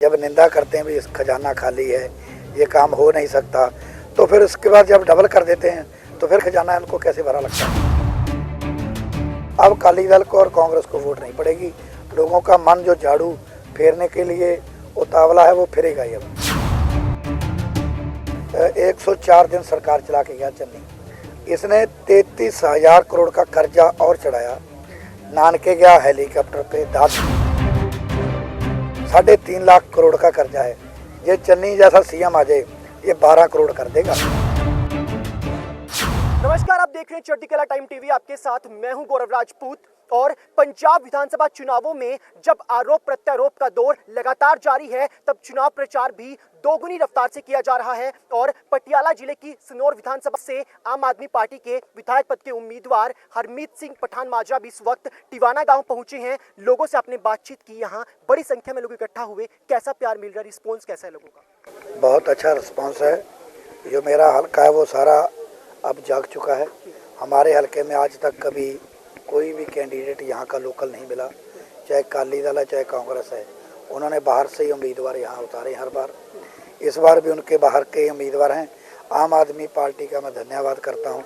जब निंदा करते हैं भी इस खजाना खाली है, ये काम हो नहीं सकता, तो फिर उसके बाद जब डबल कर देते हैं तो फिर खजाना इनको कैसे भरा लगता है। अब अकाली दल को और कांग्रेस को वोट नहीं पड़ेगी। लोगों का मन जो झाड़ू फेरने के लिए उतावला है वो फिरेगा ही। अब 104 दिन सरकार चला के गया चन्नी, इसने 33,000 करोड़ का कर्जा और चढ़ाया। नानके गया हेलीकॉप्टर पे, दाद 3.5 लाख करोड़ का कर्जा है। ये चन्नी जैसा सीएम आ जाए ये 12 करोड़ कर देगा। नमस्कार, आप देख रहे हैं चढ़ती कला टाइम टीवी। आपके साथ मैं हूं गौरव राजपूत। और पंजाब विधानसभा चुनावों में जब आरोप प्रत्यारोप का दौर लगातार जारी है, तब चुनाव प्रचार भी दोगुनी रफ्तार से किया जा रहा है। और पटियाला जिले की सनौर विधानसभा से आम आदमी पार्टी के विधायक पद के उम्मीदवार हरमीत सिंह पठान माजरा भी इस वक्त टिवाना गांव पहुंचे हैं। लोगों से आपने बातचीत की, यहाँ बड़ी संख्या में लोग इकट्ठा हुए। कैसा प्यार मिल रहा है, रिस्पॉन्स कैसा है लोगों का? बहुत अच्छा रिस्पॉन्स है। जो मेरा हल्का है वो सारा अब जाग चुका है। हमारे हल्के में आज तक कभी कोई भी कैंडिडेट यहाँ का लोकल नहीं मिला, चाहे अकाली दल है चाहे कांग्रेस है। उन्होंने बाहर से ही उम्मीदवार यहाँ उतारे हर बार। इस बार भी उनके बाहर के उम्मीदवार हैं। आम आदमी पार्टी का मैं धन्यवाद करता हूँ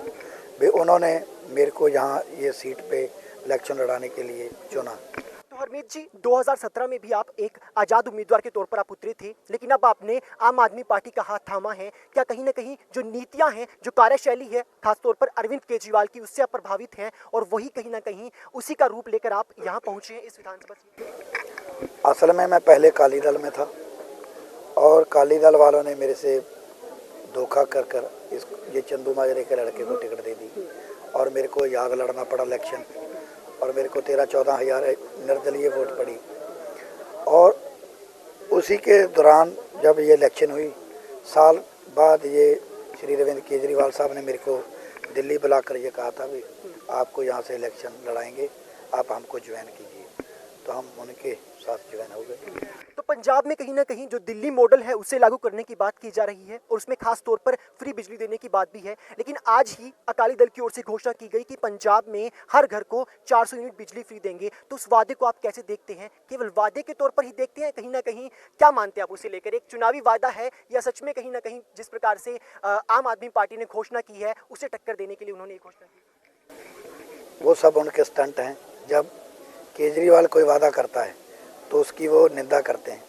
भी उन्होंने मेरे को यहाँ ये सीट पे इलेक्शन लड़ाने के लिए चुना। तो हरमीत जी, 2017 में भी आप एक आज़ाद उम्मीदवार के तौर पर आप उतरे थे, लेकिन अब आपने आम आदमी पार्टी का हाथ थामा है। क्या कहीं ना कहीं जो नीतियां हैं, जो कार्यशैली है, खासतौर पर अरविंद केजरीवाल की, उससे आप प्रभावित हैं और वही कहीं ना कहीं उसी का रूप लेकर आप यहाँ पहुँचे हैं इस विधानसभा सीट? असल में मैं पहले अकाली दल में था और अकाली दल वालों ने मेरे से धोखा कर ये चंदू माजरे के लड़के को टिकट दे दी और मेरे को याद लड़ना पड़ा इलेक्शन। और मेरे को 13-14 हज़ार निर्दलीय वोट पड़ी। और उसी के दौरान जब ये इलेक्शन हुई, साल बाद ये श्री अरविंद केजरीवाल साहब ने मेरे को दिल्ली बुलाकर ये कहा था भी आपको यहाँ से इलेक्शन लड़ाएंगे, आप हमको ज्वाइन कीजिए। तो हम उनके साथ ज्वाइन हो गए। तो पंजाब में कहीं ना कहीं जो दिल्ली मॉडल है उसे लागू करने की बात की जा रही है और उसमें खास तौर पर फ्री बिजली देने की बात भी है। लेकिन आज ही अकाली दल की ओर से घोषणा की गई कि पंजाब में हर घर को 400 यूनिट बिजली फ्री देंगे। तो उस वादे को आप कैसे देखते हैं? केवल वादे के तौर पर ही देखते हैं? कहीं ना कहीं क्या मानते हैं आप उसे लेकर? एक चुनावी वादा है या सच में कहीं ना कहीं जिस प्रकार से आम आदमी पार्टी ने घोषणा की है उसे टक्कर देने के लिए उन्होंने ये घोषणा की? वो सब उनके स्टंट हैं। जब केजरीवाल कोई वादा करता है तो उसकी वो निंदा करते हैं,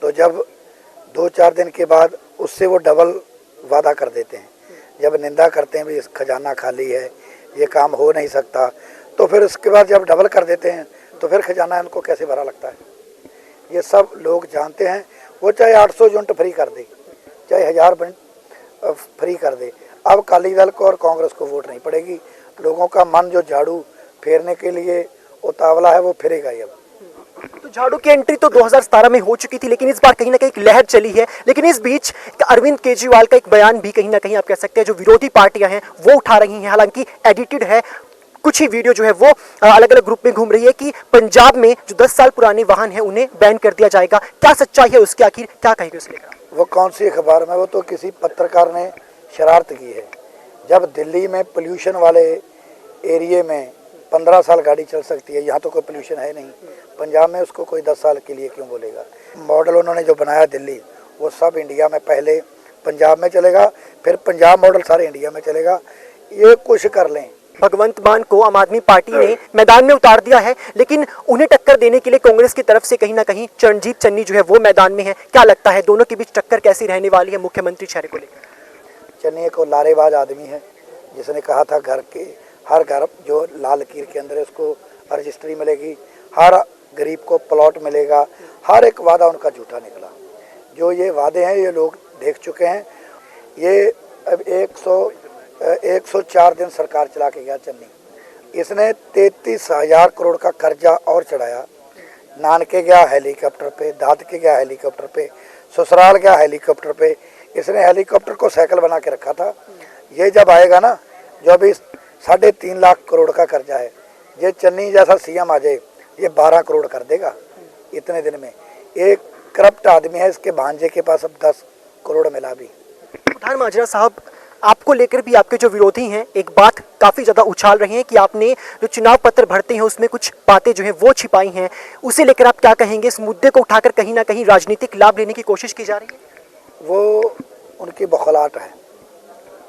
तो जब 2-4 दिन के बाद उससे वो डबल वादा कर देते हैं। जब निंदा करते हैं भी इस खजाना खाली है, ये काम हो नहीं सकता, तो फिर उसके बाद जब डबल कर देते हैं तो फिर खजाना इनको कैसे भरा लगता है। ये सब लोग जानते हैं। वो चाहे 800 यूनिट फ्री कर दे, चाहे 1000 यूनिट फ्री कर दे, अब अकाली दल को और कांग्रेस को वोट नहीं पड़ेगी। लोगों का मन जो झाड़ू फेरने के लिए उतावला है वो फिरेगा ही। अब तो झाड़ू की एंट्री तो 2017 में हो चुकी थी, लेकिन इस बार कहीं ना कहीं एक लहर चली है। लेकिन इस बीच अरविंद केजरीवाल का एक बयान भी कहीं ना कहीं आप कह सकते हैं जो विरोधी पार्टियां हैं वो उठा रही हैं, हालांकि एडिटेड है। कुछ ही वीडियो जो है वो अलग अलग ग्रुप में घूम रही है कि पंजाब में जो 10 साल पुराने वाहन है उन्हें बैन कर दिया जाएगा। क्या सच्चाई है उसके, आखिर क्या कहेंगे उसे लेकर? वो कौन सी अखबार में? वो तो किसी पत्रकार ने शरारत की है। जब दिल्ली में पोल्यूशन वाले एरिए में 15 साल गाड़ी चल सकती है, यहाँ तो कोई पोल्यूशन है नहीं। पंजाब में उसको कोई 10 साल के लिए क्यों बोलेगा? मॉडल उन्होंने जो बनाया दिल्ली, वो सब इंडिया में पहले पंजाब में चलेगा, फिर पंजाब मॉडल सारे इंडिया में चलेगा। ये कुछ कर लें। भगवंत मान को आम आदमी पार्टी ने मैदान में उतार दिया है, लेकिन उन्हें टक्कर देने के लिए कांग्रेस की तरफ से कहीं ना कहीं चरणजीत चन्नी जो है वो मैदान में है। क्या लगता है दोनों के बीच टक्कर कैसी रहने वाली है मुख्यमंत्री चेहरे को लेकर? चन्नी को लारेबाज आदमी है, जिसने कहा था घर के हर घर जो लाल लकीर के अंदर है उसको रजिस्ट्री मिलेगी, हर गरीब को प्लॉट मिलेगा। हर एक वादा उनका झूठा निकला। जो ये वादे हैं ये लोग देख चुके हैं। ये अब 104 दिन सरकार चला के गया चन्नी, इसने 33,000 करोड़ का कर्जा और चढ़ाया। नानके गया हेलीकॉप्टर पे, दादके गया हेलीकॉप्टर पे, ससुराल गया हेलीकॉप्टर पे। इसने हेलीकॉप्टर को साइकिल बना के रखा था। ये जब आएगा ना, जो अभी 3.5 लाख करोड़ का कर्जा है, ये चन्नी जैसा सीएम आ जाए ये 12 करोड़ कर देगा इतने दिन में। एक करप्ट आदमी है, इसके भांजे के पास अब 10 करोड़ मिला भी। पठान माजरा साहब, आपको लेकर भी आपके जो विरोधी हैं एक बात काफी ज्यादा उछाल रहे हैं कि आपने जो चुनाव पत्र भरते हैं उसमें कुछ बातें जो है वो छिपाई हैं। उसे लेकर आप क्या कहेंगे? इस मुद्दे को उठाकर कहीं ना कहीं राजनीतिक लाभ लेने की कोशिश की जा रही है। वो उनकी बौखलाहट है।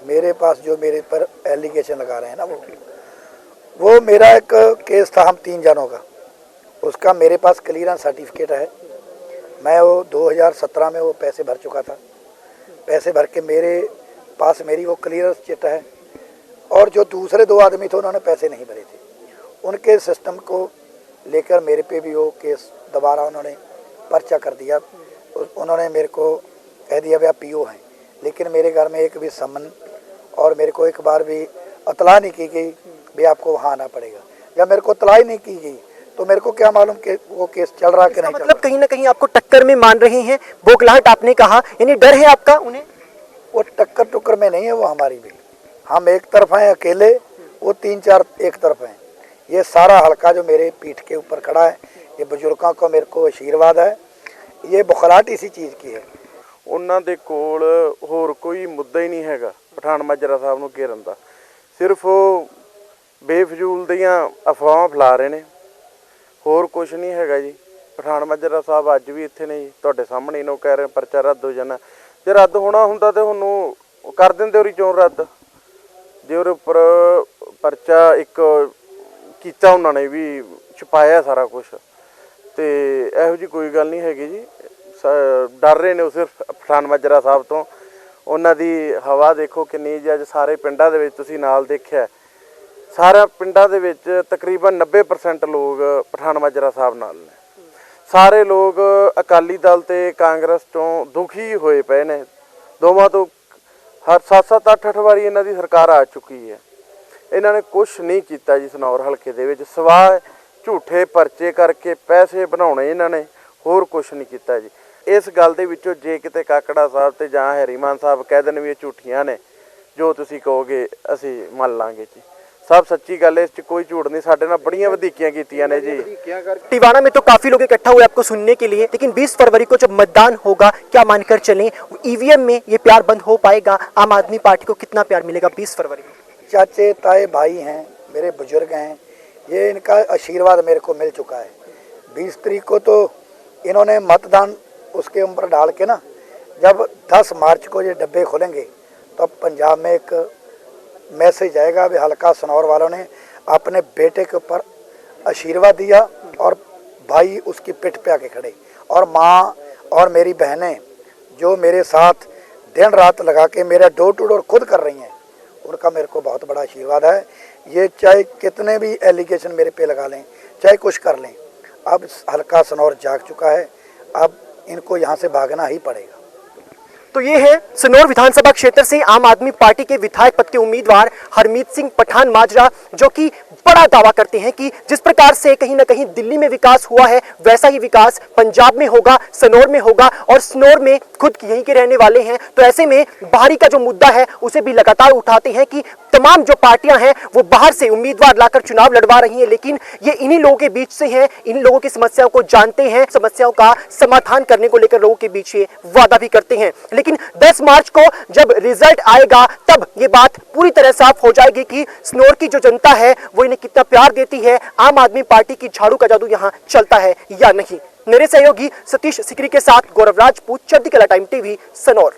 मेरे पास जो मेरे पर एलिगेशन लगा रहे हैं ना, वो मेरा एक केस था हम 3 जनों का, उसका मेरे पास क्लियरेंस सर्टिफिकेट है। मैं वो 2017 में वो पैसे भर चुका था। पैसे भर के मेरे पास मेरी वो क्लियरेंस चिट है। और जो दूसरे 2 आदमी थे उन्होंने पैसे नहीं भरे थे, उनके सिस्टम को लेकर मेरे पे भी वो केस दोबारा उन्होंने पर्चा कर दिया। उन्होंने मेरे को कह दिया भाई आप पीओ हैं, लेकिन मेरे घर में एक भी समन और मेरे को एक बार भी इतला नहीं की गई भी आपको वहाँ आना पड़ेगा। जब मेरे को इतला ही नहीं की गई तो मेरे को क्या मालूम कि वो केस चल रहा कि नहीं चल रहा। मतलब कहीं ना कहीं आपको टक्कर में मान रहे हैं, बौखलाहट आपने कहा, यानी डर है आपका उन्हें? वो टक्कर टुक्कर में नहीं है, वो हमारी भी। हम एक तरफ हैं अकेले, वो 3-4 एक तरफ हैं। ये सारा हल्का जो मेरे पीठ के ऊपर खड़ा है, ये बुजुर्गों को मेरे को आशीर्वाद है। ये बौखलाहट इसी चीज़ की है। ਉਹਨਾਂ ਦੇ ਕੋਲ ਹੋਰ ਕੋਈ ਮੁੱਦਾ ਹੀ ਨਹੀਂ ਹੈਗਾ ਪਠਾਨ ਮਾਜਰਾ ਸਾਹਿਬ ਨੂੰ ਘੇਰਨ ਦਾ। ਸਿਰਫ ਉਹ ਬੇਫਜ਼ੂਲ ਦੀਆਂ ਅਫਵਾਹਾਂ ਫੈਲਾ ਰਹੇ ਨੇ, ਹੋਰ ਕੁਝ ਨਹੀਂ ਹੈਗਾ ਜੀ। ਪਠਾਨ ਮਾਜਰਾ ਸਾਹਿਬ ਅੱਜ ਵੀ ਇੱਥੇ ਨੇ ਜੀ, ਤੁਹਾਡੇ ਸਾਹਮਣੇ ਇਹਨੂੰ ਕਹਿ ਰਹੇ ਪਰਚਾ ਰੱਦ ਹੋ ਜਾਣਾ। ਜੇ ਰੱਦ ਹੋਣਾ ਹੁੰਦਾ ਤੇ ਉਹਨੂੰ ਕਰ ਦਿੰਦੇ ਉਹਦੀ ਚੋਣ ਰੱਦ। ਜੇ ਉਹਦੇ ਉੱਪਰ ਪਰਚਾ ਇੱਕ ਕੀਤਾ ਉਹਨਾਂ ਨੇ ਵੀ ਛੁਪਾਇਆ ਸਾਰਾ ਕੁਝ, ਤੇ ਇਹੋ ਜਿਹੀ ਕੋਈ ਗੱਲ ਨਹੀਂ ਹੈਗੀ ਜੀ। ਡਰ ਰਹੇ ਨੇ ਉਹ ਸਿਰਫ ਪਠਾਨ ਮਾਜਰਾ ਸਾਹਿਬ ਤੋਂ। ਉਹਨਾਂ ਦੀ ਹਵਾ ਦੇਖੋ ਕਿੰਨੀ ਜੀ। ਅੱਜ ਸਾਰੇ ਪਿੰਡਾਂ ਦੇ ਵਿੱਚ ਤੁਸੀਂ ਨਾਲ ਦੇਖਿਆ, ਸਾਰਾ ਪਿੰਡਾਂ ਦੇ ਵਿੱਚ ਤਕਰੀਬਨ 90% ਲੋਕ ਪਠਾਨ ਮਾਜਰਾ ਸਾਹਿਬ ਨਾਲ ਨੇ। ਸਾਰੇ ਲੋਕ ਅਕਾਲੀ ਦਲ ਤੇ ਕਾਂਗਰਸ ਤੋਂ ਦੁਖੀ ਹੋਏ ਪਏ ਨੇ। ਦੋਵਾਂ ਤੋਂ ਹਰ 7-7 8-8 ਵਾਰੀ ਇਹਨਾਂ ਦੀ ਸਰਕਾਰ ਆ ਚੁੱਕੀ ਹੈ। ਇਹਨਾਂ ਨੇ ਕੁਛ ਨਹੀਂ ਕੀਤਾ ਜੀ ਸਨੌਰ ਹਲਕੇ ਦੇ ਵਿੱਚ, ਸਿਵਾਏ ਝੂਠੇ ਪਰਚੇ ਕਰਕੇ ਪੈਸੇ ਬਣਾਉਣੇ ਇਹਨਾਂ ਨੇ, ਹੋਰ ਕੁਛ ਨਹੀਂ ਕੀਤਾ ਜੀ। ਇਸ ਗੱਲ ਦੇ ਵਿੱਚੋਂ ਜੇ ਕਿਤੇ ਕਾਕੜਾ ਸਾਹਿਬ ਤੇ ਜਾਂ ਹਰੀਮਾਨ ਸਾਹਿਬ ਕਹਿ ਦੇਣ ਵੀ ਇਹ ਝੂਠੀਆਂ ਨੇ, ਜੋ ਤੁਸੀਂ ਕਹੋਗੇ ਅਸੀਂ ਮੰਨ ਲਾਂਗੇ ਜੀ। सब सच्ची गल है, इस कोई झूठ नहीं। साढ़े नाल बड़ियां वधीकियां कीतियां ने जी। टिवाना में तो काफी लोग इकट्ठा हुए आपको सुनने के लिए, लेकिन 20 फरवरी को जब मतदान होगा क्या मानकर चलें, ईवीएम में ये प्यार बंद हो पाएगा? आम आदमी पार्टी को कितना प्यार मिलेगा 20 फरवरी को? चाचे ताए भाई हैं, मेरे बुजुर्ग हैं, ये इनका आशीर्वाद मेरे को मिल चुका है। 20 तारीख को तो इन्होंने मतदान उसके ऊपर डाल के ना, जब 10 मार्च को ये डब्बे खुलेंगे तो पंजाब में एक मैसेज आएगा भी हल्का सनौर वालों ने अपने बेटे के ऊपर आशीर्वाद दिया और भाई उसकी पिठ पे आके खड़े, और माँ और मेरी बहनें जो मेरे साथ दिन रात लगा के मेरा डोर टू डोर खुद कर रही हैं, उनका मेरे को बहुत बड़ा आशीर्वाद है। ये चाहे कितने भी एलिगेशन मेरे पे लगा लें, चाहे कुछ कर लें, अब हल्का सनौर जाग चुका है। अब इनको यहाँ से भागना ही पड़ेगा। तो ये है सनौर विधानसभा क्षेत्र से आम आदमी पार्टी के विधायक पद के उम्मीदवार हरमीत सिंह पठान माजरा, जो कि बड़ा दावा करते हैं कि जिस प्रकार से कहीं ना कहीं दिल्ली में विकास हुआ है वैसा ही विकास पंजाब में होगा, सनौर में होगा। और सनौर में खुद यहीं के रहने वाले हैं, तो ऐसे में बाहरी का जो मुद्दा है उसे भी लगातार उठाते हैं कि तमाम जो पार्टियां हैं वो बाहर से उम्मीदवार लाकर चुनाव लड़वा रही हैं, लेकिन ये इन्हीं लोगों के बीच से हैं, इन लोगों की समस्याओं को जानते हैं, समस्याओं का समाधान करने को लेकर लोगों के बीच ये वादा भी करते हैं। लेकिन 10 मार्च को जब रिजल्ट आएगा तब ये बात पूरी तरह साफ हो जाएगी कि सनौर की जो जनता है वो इन्हें कितना प्यार देती है, आम आदमी पार्टी की झाड़ू का जादू यहाँ चलता है या नहीं। मेरे सहयोगी सतीश सिकरी के साथ गौरव राजपूत, चढ़ती कला टाइम टीवी, सनौर।